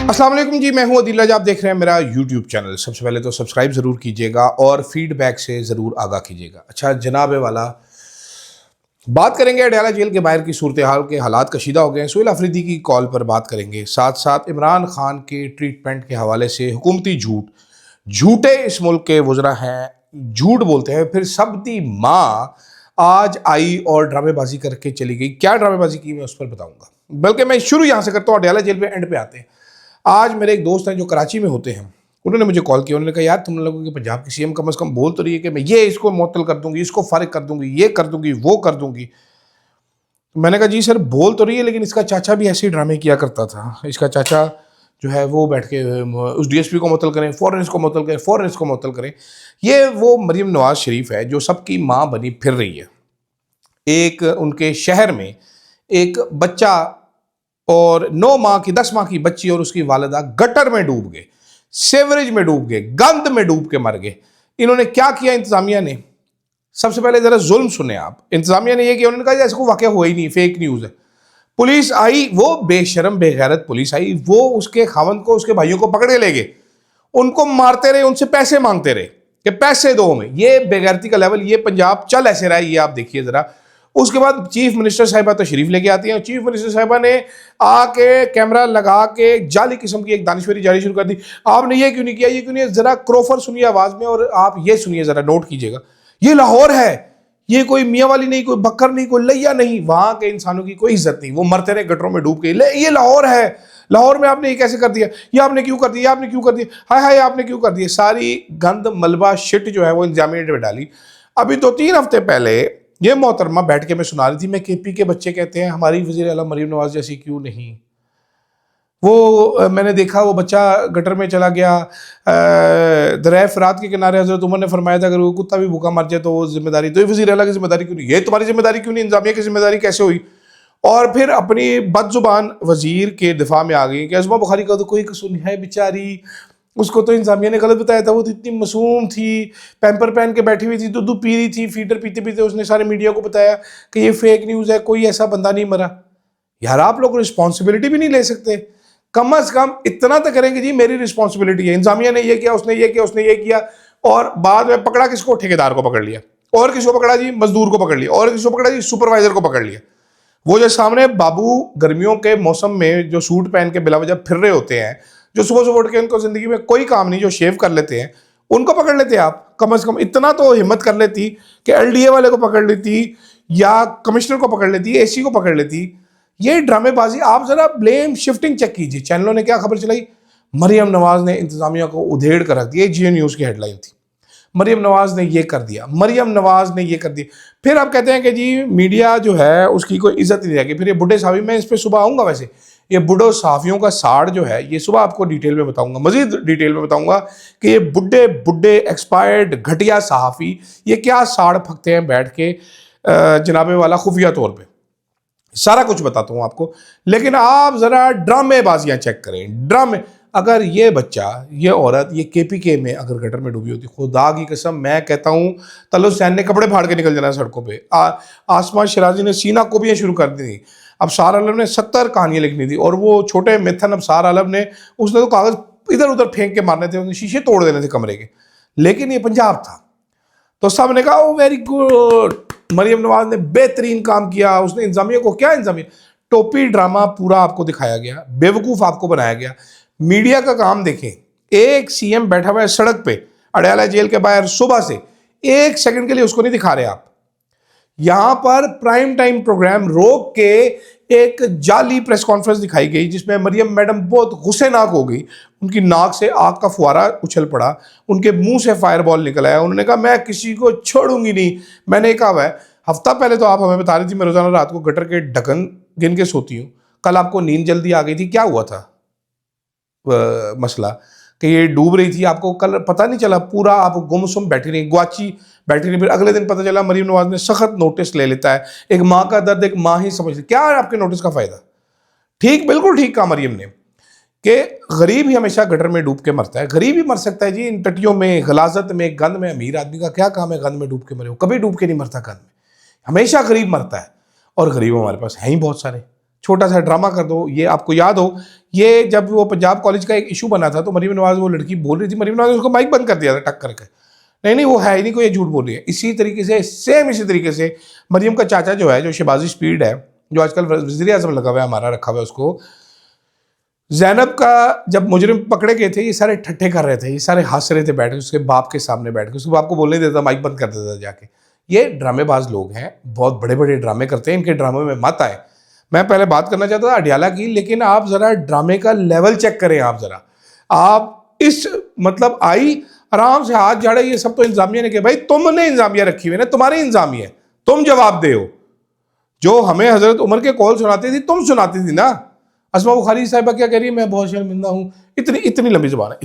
अस्सलाम वालेकुम जी, मैं हूं अदील। आप देख रहे हैं मेरा यूट्यूब चैनल। सबसे पहले तो सब्सक्राइब ज़रूर कीजिएगा और फीडबैक से ज़रूर आगाह कीजिएगा। अच्छा जनाब वाला, बात करेंगे अडयाला जेल के बाहर की सूरत हाल के हालात कशीदा हो गए हैं। सुहेल अफरीदी की कॉल पर बात करेंगे, साथ साथ इमरान खान के ट्रीटमेंट के हवाले से हुकूमती झूठे इस मुल्क के वज़रा हैं, झूठ बोलते हैं। फिर सब दी माँ आज आई और ड्रामेबाजी करके चली गई। क्या ड्रामेबाजी की मैं उस पर बताऊंगा, बल्कि मैं शुरू यहाँ से करता हूँ, अडयाला जेल पे एंड पे आते हैं। आज मेरे एक दोस्त हैं जो कराची में होते हैं, उन्होंने मुझे कॉल किया। उन्होंने कहा यार तुम लोगों के पंजाब की सीएम कम से कम बोल तो रही है कि मैं ये इसको मुअत्तल कर दूंगी, इसको फारिग कर दूंगी, ये कर दूंगी, वो कर दूंगी। मैंने कहा जी सर बोल तो रही है, लेकिन इसका चाचा भी ऐसे ही ड्रामे किया करता था। इसका चाचा जो है वो बैठ के उस डीएसपी को मुअत्तल करें, फ़ौरन इसको मुअत्तल करें, फ़ौरन इसको मुअत्तल करें। ये वो मरीम नवाज शरीफ है जो सबकी माँ बनी फिर रही है। एक उनके शहर में एक बच्चा और 9 माह की 10 माह की बच्ची और उसकी वालिदा गटर में डूब गए, सेवरेज में डूब गए, गंद में डूब के मर गए। इन्होंने क्या किया इंतजामिया ने? सबसे पहले जरा जुल्म सुने आप। इंतजामिया ने यह किया, उन्होंने कहा ऐसा कोई वाकया हुआ ही नहीं, फेक न्यूज़ है। पुलिस आई, वो बेशरम बेगैरत पुलिस आई, वो उसके खावंद को, उसके भाइयों को पकड़ के ले गए, उनको मारते रहे, उनसे पैसे मांगते रहे कि पैसे दो हमें। ये बेगैरती का लेवल, ये पंजाब चल ऐसे रहा है, ये आप देखिए जरा। उसके बाद चीफ मिनिस्टर साहिबा तशरीफ लेके आती हैं। चीफ मिनिस्टर साहिबा ने आके कैमरा लगा के जाली किस्म की एक दानिशवरी जारी शुरू कर दी। आपने ये क्यों नहीं किया, ये क्यों नहीं? जरा क्रोफर सुनिए आवाज में, और आप ये सुनिए जरा, नोट कीजिएगा। ये लाहौर है, ये कोई मियाँ वाली नहीं, कोई बकर नहीं, कोई लैया नहीं। वहां के इंसानों की कोई इज्जत नहीं, वो मरते रहे गटरों में डूब के। ये लाहौर है, लाहौर में आपने ये कैसे कर दिया, ये आपने क्यों कर दिया, आपने क्यों कर दिया, हाय हाय आपने क्यों कर दिया। सारी गंद मलबा शिट जो है वो इंतजामिया ने डाली। अभी 2-3 हफ्ते पहले ये मोहतरमा बैठ के मैं सुना रही थी, मैं केपी के बच्चे कहते हैं हमारी वज़ीर आला मरीम नवाज जैसी क्यों नहीं। वो मैंने देखा वो बच्चा गटर में चला गया। दरिया फ़रात के किनारे हज़रत उमर ने फरमाया था अगर वो कुत्ता भी भूखा मर जाए तो वो जिम्मेदारी, तो ये वज़ीर आला की जिम्मेदारी क्यों नहीं, ये तुम्हारी जिम्मेदारी क्यों नहीं, इंतजामिया की जिम्मेदारी कैसे हुई? और फिर अपनी बदजुबान वज़ीर के दिफा में आ गई कि अज़मा बुखारी का तो कोई कसूर नहीं है बेचारी, उसको तो इंतजामिया ने गलत बताया था, वो तो इतनी मासूम थी, पैम्पर पहन के बैठी हुई थी, दूध पी रही थी, फीडर पीते पीते उसने सारे मीडिया को बताया कि ये फेक न्यूज़ है, कोई ऐसा बंदा नहीं मरा। यार आप लोग रिस्पॉन्सिबिलिटी भी नहीं ले सकते? कम अज कम इतना तो करेंगे जी मेरी रिस्पॉन्सिबिलिटी है, इंतजामिया ने ये किया, उसने ये किया, उसने ये किया। और बाद में पकड़ा किसको? ठेकेदार को पकड़ लिया। और किसको पकड़ा जी? मजदूर को पकड़ लिया। और किसको पकड़ा जी? सुपरवाइजर को पकड़ लिया। वो जो सामने बाबू गर्मियों के मौसम में जो सूट पहन के बिला वजह फिर रहे होते हैं, जो सुबह सुबह उठ के उनको जिंदगी में कोई काम नहीं, जो शेव कर लेते हैं, उनको पकड़ लेते आप। कम से कम इतना तो हिम्मत कर लेती कि एलडीए वाले को पकड़ लेती या कमिश्नर को पकड़ लेती, एसी को पकड़ लेती। ये ड्रामेबाजी, आप जरा ब्लेम शिफ्टिंग चेक कीजिए। चैनलों ने क्या खबर चलाई, मरियम नवाज ने इंतजामिया को उधेड़ कर रख दिया। जियो न्यूज़ की हेडलाइन थी, मरियम नवाज ने ये कर दिया, मरियम नवाज ने ये कर दिया। फिर आप कहते हैं कि जी मीडिया जो है उसकी कोई इज्जत नहीं रहेगी। फिर ये बुढ़े साहबी, मैं इस पर सुबह आऊँगा, वैसे ये बुढ़ो सहाफ़ियों का साड़ जो है ये सुबह आपको डिटेल में बताऊंगा, मजीद डिटेल में बताऊंगा कि ये बुढ़े बुढ़े एक्सपायर्ड घटिया सहाफ़ी ये क्या साड़ फकते हैं बैठ के जनाबे वाला खुफिया तौर पे। सारा कुछ बताता हूँ आपको, लेकिन आप ज़रा ड्रामेबाजियाँ चेक करें। ड्रामे, अगर ये बच्चा, ये औरत, ये केपीके में अगर गटर में डूबी होती, खुदा की कसम मैं कहता हूँ तल्लु सैन ने कपड़े फाड़ के निकल जाना सड़कों पे। आसमा शराजी ने सीना कोबियाँ शुरू कर दी थी। अब सार आलम ने 70 कहानियाँ लिखनी थी, और वो छोटे मिथन अब सार आलम ने, उसने तो कागज़ इधर उधर फेंक के मारने थे, उसने शीशे तोड़ देने थे कमरे के। लेकिन ये पंजाब था तो सब ने कहा ओ वेरी गुड, मरियम नवाज ने बेहतरीन काम किया। उसने इंतजामिया को, क्या इंतजामिया, टोपी ड्रामा पूरा आपको दिखाया गया, बेवकूफ़ आपको बनाया गया। मीडिया का काम देखें, एक सीएम बैठा हुआ है सड़क पे अडयाला जेल के बाहर, सुबह से 1 सेकंड के लिए उसको नहीं दिखा रहे आप। यहां पर प्राइम टाइम प्रोग्राम रोक के एक जाली प्रेस कॉन्फ्रेंस दिखाई गई जिसमें मरियम मैडम बहुत गुस्सेनाक हो गई। उनकी नाक से आग का फुहारा उछल पड़ा, उनके मुंह से फायरबॉल निकल आया। उन्होंने कहा मैं किसी को छोड़ूंगी नहीं। मैंने कहा हुआ है, हफ्ता पहले तो आप हमें बता रही थी मैं रोजाना रात को गटर के ढक्कन गिन के सोती हूँ, कल आपको नींद जल्दी आ गई थी, क्या हुआ था मसला कि ये डूब रही थी, आपको कल पता नहीं चला, पूरा आप गुमसुम बैठी रही, ग्वाची बैठी रही। फिर अगले दिन पता चला मरीम नवाज ने सख्त नोटिस ले लेता है। एक माँ का दर्द एक माँ ही समझ, क्या है आपके नोटिस का फायदा? ठीक, बिल्कुल ठीक कहा मरीम ने कि गरीब ही हमेशा गटर में डूब के मरता है। गरीब ही मर सकता है जी इन टटियों में, गलाजत में, गंद में। अमीर आदमी का क्या काम है गंद में डूब के मरे? वो कभी डूब के नहीं मरता, गंद में हमेशा गरीब मरता है। और गरीब हमारे पास हैं ही बहुत सारे, छोटा सा ड्रामा कर दो। ये आपको याद हो, ये जब वो पंजाब कॉलेज का एक इशू बना था तो मरीम नवाज, वो लड़की बोल रही थी, मरीम नवाज ने उसको माइक बंद कर दिया था टक करके, नहीं नहीं वो है ही नहीं, कोई ये झूठ बोल रही है। इसी तरीके से, सेम इसी तरीके से मरीम का चाचा जो है, जो शहबाजी स्पीड है, जो आजकल वज़ीर आज़म लगा हुआ है हमारा, रखा हुआ है उसको, ज़ैनब का जब मुजरिम पकड़े गए थे, ये सारे ठट्ठे कर रहे थे, ये सारे हंस रहे थे बैठ के, उसके बाप के सामने बैठ के, उसके बाप को बोलने देता, माइक बंद कर देता जाके। ये ड्रामेबाज लोग हैं, बहुत बड़े बड़े ड्रामे करते हैं, इनके ड्रामे में मत आए। मैं पहले बात करना चाहता था अडियाला की, लेकिन आप ज़रा ड्रामे का लेवल चेक करें। आप ज़रा, आप इस मतलब आई आराम से हाथ झाड़े, ये सब तो इंतजामिया ने किया। भाई तुमने इंतजामिया रखी हुई है ना, तुम्हारी इंतजामिया, तुम जवाब दे हो। जो हमें हजरत उमर के कौल सुनाती थी, तुम सुनाती थी ना। अस्मा बुखारी साहिबा क्या कह रही है, मैं बहुत शर्मिंदा हूँ। इतनी लंबी ज़बान है,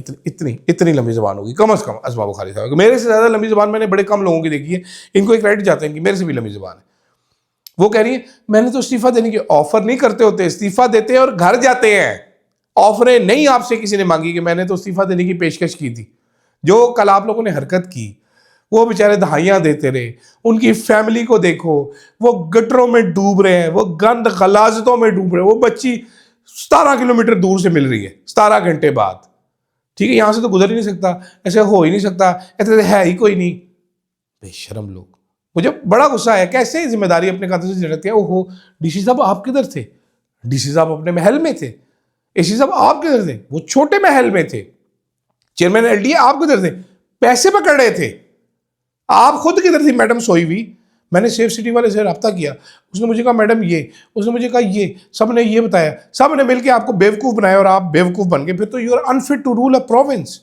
इतनी लंबी ज़बान होगी कम अज़ कम अस्मा बुखारी साहिबा। मेरे से ज़्यादा लंबी ज़बान मैंने बड़े कम लोगों की देखी है। इनको एक क्रेडिट जाते हैं कि मेरे से भी लंबी ज़बान है। वो कह रही है मैंने तो इस्तीफ़ा देने की ऑफर नहीं करते होते, इस्तीफ़ा देते हैं और घर जाते हैं। ऑफरें नहीं आपसे किसी ने मांगी कि मैंने तो इस्तीफ़ा देने की पेशकश की थी। जो कल आप लोगों ने हरकत की, वो बेचारे दहाइयाँ देते रहे, उनकी फैमिली को देखो, वो गटरों में डूब रहे हैं, वो गंद गलाजतों में डूब रहे हैं। वो बच्ची 17 किलोमीटर दूर से मिल रही है 17 घंटे बाद, ठीक है, यहाँ से तो गुजर ही नहीं सकता, ऐसे हो ही नहीं सकता, ऐसे है ही कोई नहीं। बेशरम लोग। मुझे बड़ा गुस्सा है, कैसे जिम्मेदारी अपने कांधों से झटकते हैं। ओहो, डीसी साहब आप किधर थे? डीसी साहब अपने महल में थे। एसी साहब आप किधर थे? वो छोटे महल में थे। चेयरमैन एलडीए आप किधर थे? पैसे पकड़ रहे थे। आप खुद किधर थी मैडम सोई हुई? मैंने सेफ सिटी वाले से रब्ता किया, उसने मुझे कहा मैडम ये, उसने मुझे कहा ये, सब ने ये बताया, सब ने मिलकर आपको बेवकूफ़ बनाया और आप बेवकूफ़ बन गए। फिर तो you are unfit to rule a province.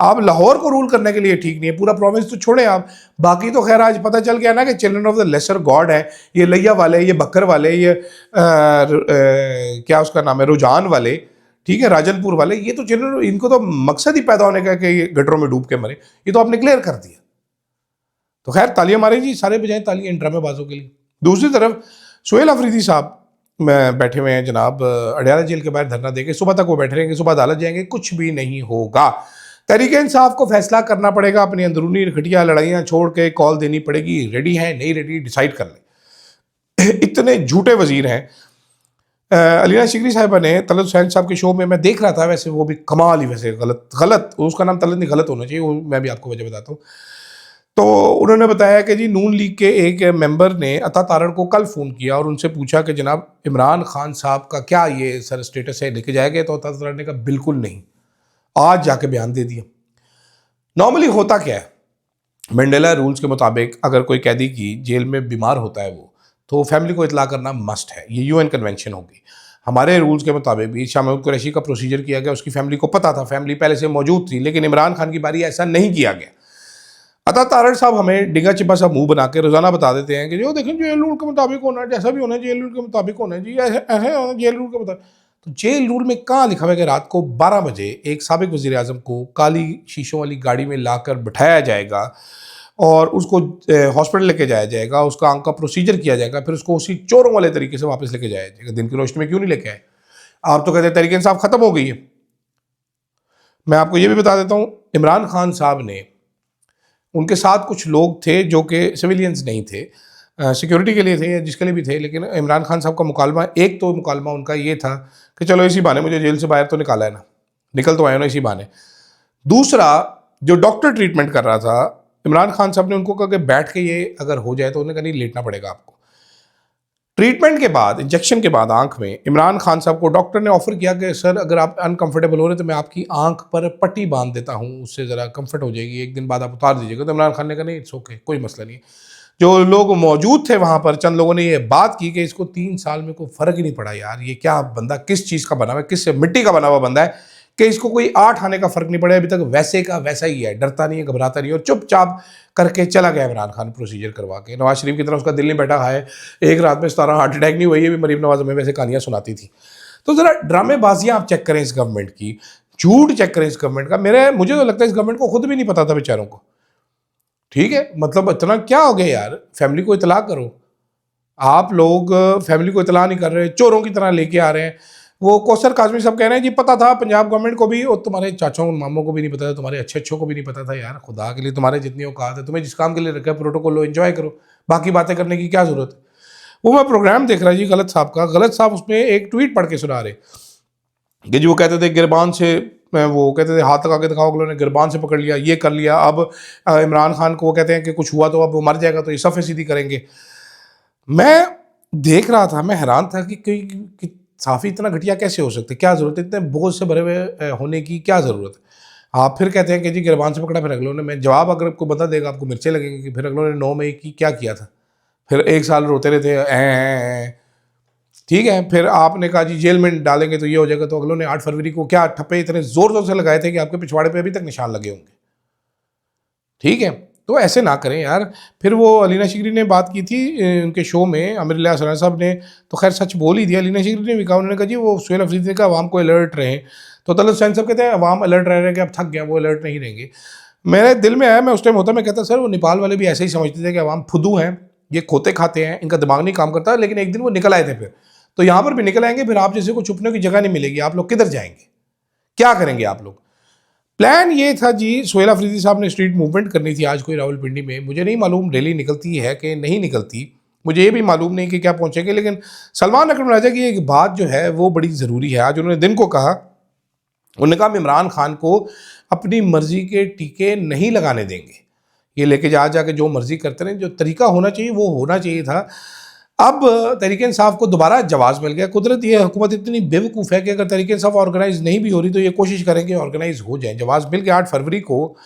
आप लाहौर को रूल करने के लिए ठीक नहीं है, पूरा प्रोविंस तो छोड़े आप। बाकी तो खैर आज पता चल गया ना कि children of the lesser god है ये, लैया वाले, ये बकर वाले, ये क्या उसका नाम है, रुझान वाले, ठीक है, राजनपुर वाले, ये तो चिल्ड्रन, इनको तो मकसद ही पैदा होने का कि ये गटरों में डूब के मरे। ये तो आपने क्लियर कर दिया। तो खैर तालियां मारें जी, सारे बजाएं तालियां इन ड्रामेबाजों के लिए। दूसरी तरफ सुहेल अफरीदी साहब बैठे हुए हैं जनाब अडियाला जेल के बाहर धरना देके, सुबह तक वो बैठे रहेंगे, सुबह अदालत जाएंगे, कुछ भी नहीं होगा। तहरीक इंसाफ को फैसला करना पड़ेगा, अपनी अंदरूनी घटिया लड़ाइयाँ छोड़ के कॉल देनी पड़ेगी, रेडी है नहीं रेडी डिसाइड कर लें। इतने झूठे वजीर हैं। अलीना शिकरी साहिबा ने तलत हुसैन साहब के शो में, मैं देख रहा था, वैसे वो भी कमाल ही, वैसे गलत उसका नाम तलत नहीं, गलत होना चाहिए वो, मैं भी आपको वजह बताता हूँ। तो उन्होंने बताया कि जी नून लीग के एक मेंबर ने अता तारड़ को कल फ़ोन किया और उनसे पूछा कि जनाब इमरान खान साहब का क्या ये सर स्टेटस है, लेके जाएगा? तो अता तारड़ ने कहा बिल्कुल नहीं, आज जाके बयान दे दिया। नॉर्मली होता क्या है, मंडेला रूल्स के मुताबिक अगर कोई कैदी की जेल में बीमार होता है वो, तो फैमिली को इतला करना मस्ट है, ये यूएन कन्वेंशन होगी। हमारे रूल्स के मुताबिक भी शाह महमूद कुरैशी का प्रोसीजर किया गया, उसकी फैमिली को पता था, फैमिली पहले से मौजूद थी, लेकिन इमरान खान की बारी ऐसा नहीं किया गया। अता तारड़ साहब हमें डिंगा चिपा सा मुंह बना के रोजाना बता देते हैं कि जो देखें जेल रूल के मुताबिक होना है, जैसा भी होना है जेल रूल के मुताबिक होना है जी, ऐसे होना जेल रूल के मुताबिक। तो जेल रूल में कहाँ लिखा हुआ है कि रात को 12 बजे एक साबिक वज़ीर आज़म को काली शीशों वाली गाड़ी में लाकर बिठाया जाएगा और उसको हॉस्पिटल लेके जाया जाएगा, उसका आंख का प्रोसीजर किया जाएगा, फिर उसको उसी चोरों वाले तरीके से वापस लेके जाया जाएगा। दिन की रोशनी में क्यों नहीं लेके आए? आप तो कहते हैं तहरीक इंसाफ खत्म हो गई है। मैं आपको ये भी बता देता हूँ, इमरान खान साहब ने, उनके साथ कुछ लोग थे जो कि सिविलियंस नहीं थे, सिक्योरिटी के लिए थे या जिसके लिए भी थे, लेकिन इमरान खान साहब का मुकालमा, एक तो मुकालमा उनका ये था कि चलो इसी बहाने मुझे जेल से बाहर तो निकाला है ना, निकल तो आए ना इसी बहाने। दूसरा, जो डॉक्टर ट्रीटमेंट कर रहा था, इमरान खान साहब ने उनको कहा कि बैठ के ये अगर हो जाए, तो उन्होंने कहा नहीं लेटना पड़ेगा आपको। ट्रीटमेंट के बाद, इंजेक्शन के बाद आंख में, इमरान खान साहब को डॉक्टर ने ऑफर किया कि सर अगर आप अनकंफर्टेबल हो रहे तो मैं आपकी आंख पर पट्टी बांध देता हूँ, उससे ज़रा कंफर्ट हो जाएगी, एक दिन बाद आप उतार दीजिएगा। तो इमरान खान ने कहा नहीं इट्स ओके, कोई मसला नहीं है। जो लोग मौजूद थे वहाँ पर, चंद लोगों ने ये बात की कि इसको 3 साल में कोई फ़र्क ही नहीं पड़ा यार, ये क्या बंदा किस चीज़ का बना हुआ है, किस मिट्टी का बना हुआ बंदा है कि इसको कोई 8 आने का फ़र्क नहीं पड़ा, अभी तक वैसे का वैसा ही है, डरता नहीं है, घबराता नहीं है, और चुपचाप करके चला गया इमरान खान प्रोसीजर करवा के। नवाज शरीफ की तरह उसका दिल नहीं बैठा है, एक रात में 17 हार्ट अटैक नहीं हुई, ये भी मरीम नवाज हमें वैसे कहानियाँ सुनाती थी। तो ज़रा ड्रामेबाजियाँ आप चेक करें इस गवर्नमेंट की, झूठ चेक करें इस गवर्नमेंट का। मुझे तो लगता है इस गवर्नमेंट को खुद भी नहीं पता था बेचारों को, ठीक है, मतलब इतना क्या हो गया यार, फैमिली को इतला करो। आप लोग फैमिली को इतला नहीं कर रहे, चोरों की तरह लेके आ रहे हैं। वो कौसर काजमी साहब कह रहे हैं जी पता था पंजाब गवर्नमेंट को भी, और तुम्हारे चाचाओं मामों को भी नहीं पता था, तुम्हारे अच्छों को भी नहीं पता था। यार खुदा के लिए, तुम्हारे जितनी औकात है, तुम्हें जिस काम के लिए रखा है प्रोटोकॉल लो, एंजॉय करो, बाकी बातें करने की क्या ज़रूरत है। वो मैं प्रोग्राम देख रहा जी गलत साहब का, गलत साहब उसमें एक ट्वीट पढ़ के सुना रहे कि जी वो कहते थे गिरबान से, वो कहते थे हाथ लगा के दिखाओ, अगलों ने गिरबान से पकड़ लिया, ये कर लिया। अब इमरान खान को वो कहते हैं कि कुछ हुआ तो अब वो मर जाएगा तो ये सफ़े सीधी करेंगे। मैं देख रहा था, मैं हैरान था कि साफ़ी इतना घटिया कैसे हो सकते, क्या ज़रूरत है इतने बोझ से भरे हुए होने की, क्या ज़रूरत है। आप फिर कहते हैं कि जी गिरबान से पकड़ा, फिर अगलों ने, मैं जवाब अगर आपको बता देगा आपको मिर्चें लगेंगी कि फिर अगलों ने 9 मई की क्या किया था, फिर 1 साल रोते रहते हैं। ठीक है, फिर आपने कहा जी जेल में डालेंगे तो ये हो जाएगा, तो अगलों ने 8 फरवरी को क्या ठप्पे इतने जोर जोर से लगाए थे कि आपके पिछवाड़े पे अभी तक निशान लगे होंगे। ठीक है, तो ऐसे ना करें यार। फिर वो अलीना शिकरी ने बात की थी उनके शो में, अमीरुल्लाह सरार साहब ने तो खैर सच बोल ही दिया। अलीना शिकरी ने भी कहा, उन्होंने कहा जी वो सुहेल अफरीदी ने कहा अवाम को अलर्ट रहे, तो तलत हुसैन साहब कहते हैं अवाम अलर्ट रह रहे कि अब थक गया, वो अलर्ट नहीं रहेंगे। मेरे दिल में आया, मैं उस टाइम होता, मैं कहता सर वो नेपाल वाले भी ऐसे ही समझते थे कि अवाम फुदू हैं, ये खोते खाते हैं, इनका दिमाग नहीं काम करता, लेकिन एक दिन वो निकल आए थे। फिर तो यहाँ पर भी निकल आएंगे, फिर आप जैसे को छुपने की जगह नहीं मिलेगी, आप लोग किधर जाएंगे, क्या करेंगे आप लोग। प्लान ये था जी, सुहेल अफरीदी साहब ने स्ट्रीट मूवमेंट करनी थी आज कोई रावलपिंडी में, मुझे नहीं मालूम रैली निकलती है कि नहीं निकलती, मुझे ये भी मालूम नहीं कि क्या पहुंचेंगे, लेकिन सलमान अकरम राजा की एक बात जो है वो बड़ी ज़रूरी है। आज उन्होंने दिन को कहा, उन्होंने कहा हम इमरान खान को अपनी मर्जी के टीके नहीं लगाने देंगे, ये लेके जा जाके जो मर्जी करते रहें, जो तरीका होना चाहिए वो होना चाहिए था। अब तहरीक इंसाफ को दोबारा जवाब मिल गया। कुदरत ये हुकूमत इतनी बेवकूफ़ है कि अगर तहरीक इंसाफ ऑर्गेनाइज नहीं भी हो रही तो ये कोशिश करेंगे ऑर्गेनाइज हो जाए। जवाब मिल गया 8 फरवरी को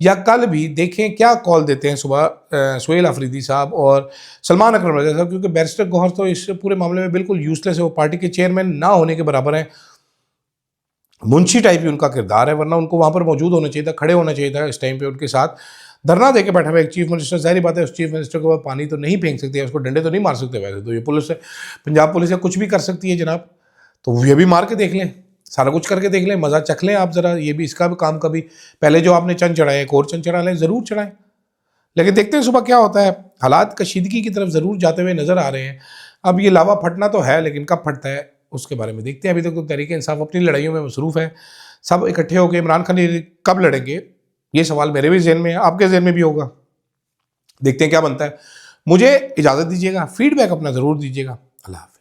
या कल भी, देखें क्या कॉल देते हैं सुबह सुहेल अफरीदी साहब और सलमान अकरम रजा साहब, क्योंकि बैरिस्टर गौहर तो इस पूरे मामले में बिल्कुल यूजलेस है, वो पार्टी के चेयरमैन ना होने के बराबर हैं, मुंशी टाइप ही उनका किरदार है, वरना उनको वहाँ पर मौजूद होना चाहिए था, खड़े होना चाहिए था इस टाइम पे उनके साथ। धरना देके बैठा हुआ एक चीफ मिनिस्टर, जाहिर बात है उस चीफ मिनिस्टर को पानी तो नहीं फेंक सकते, उसको डंडे तो नहीं मार सकते, वैसे तो ये पुलिस है, पंजाब पुलिस है, कुछ भी कर सकती है जनाब, तो ये भी मार के देख लें, सारा कुछ करके देख लें, मज़ा चख लें आप ज़रा, ये भी इसका भी काम कभी, पहले जो आपने चंद चढ़ाए एक और चंद चढ़ा लें, ज़रूर चढ़ाएं। लेकिन देखते हैं सुबह क्या होता है। हालात कशीदगी की तरफ ज़रूर जाते हुए नज़र आ रहे हैं। अब ये लावा फटना तो है, लेकिन कब फटता है उसके बारे में देखते हैं। अभी तक तो तहरीक इंसाफ अपनी लड़ाइयों में मसरूफ़ है, सब इकट्ठे होकर इमरान खान कब लड़ेंगे, ये सवाल मेरे भी जहन में है, आपके जहन में भी होगा। देखते हैं क्या बनता है। मुझे इजाज़त दीजिएगा, फीडबैक अपना ज़रूर दीजिएगा। अल्लाह हाफ़िज़।